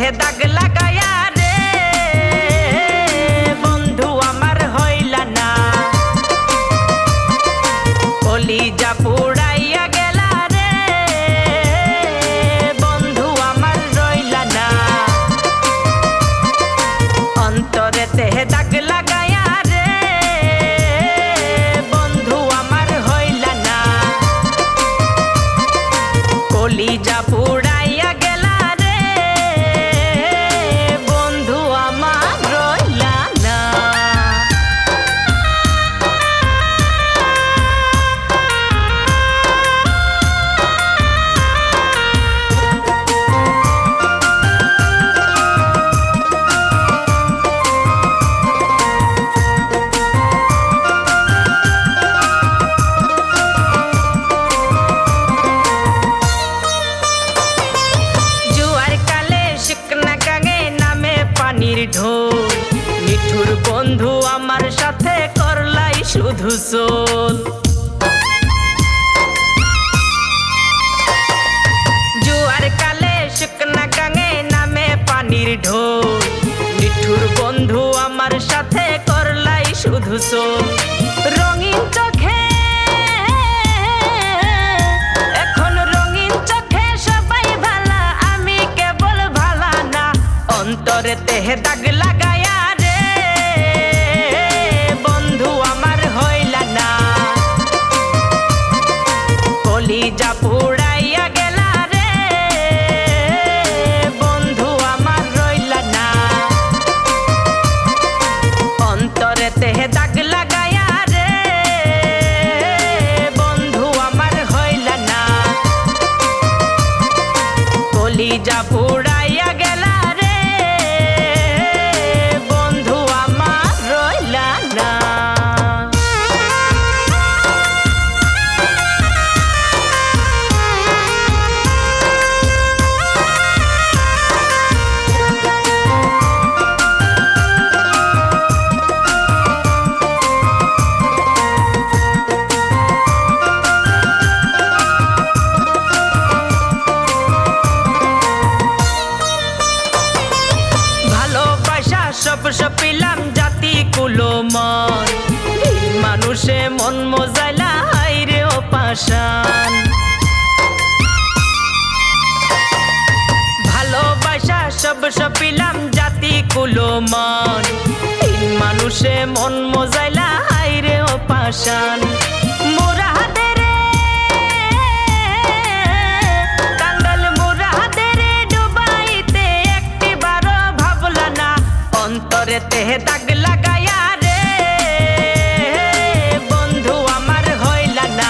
दाग लागाया रे बंधु आमार हइला ना कलिजा पुड़ाइया गेला रे बंधु आमार रइला ना अंतरे तेहे दाग लागाया रे बंधु आमार हइला ना कलिजा पुड़ाइया गेला रे बंधु आमार रइला ना। ढोल निठुर बंधु आमार साथे करलाई शुधु सोल जुआर काले शुकना गांगे नामे पानिर ढोल निठुर बंधु आमार साथे करलाई शुधु सोल रंगीन चोखे एखन रंगीन चोखे सबाई भाला आमी केवल भाला ना अंतरे तेहे दाग लागाया रे बंधु आमार हइला ना कलिजा पुड़ाइया गेला रे बंधु आमार रइला ना अंतरे तेहे दाग लागाया रे बंधु आमार हइला ना कलिजा पुड़ाइया गेला सब सपिलाम जाति कुलो मन मानुषे मन मजाइला हाइरे ओ पाषाण भालोबासा सब सपिलाम जाति कुलो मन मानुषे मन मजाइला हाइरे ओ पाषाण मोरा अंतरे तेहे दाग लागाया रे बंधु आमार हइला ना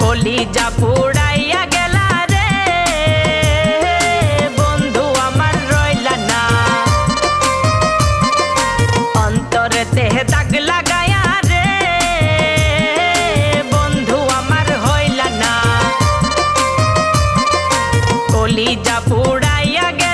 कलिजा पुड़ाइया गेला रे बंधु आमार रइला ना अंतरे तेहे दाग लागाया रे बंधु आमार हइला ना कलिजा पुड़ाइया गेला।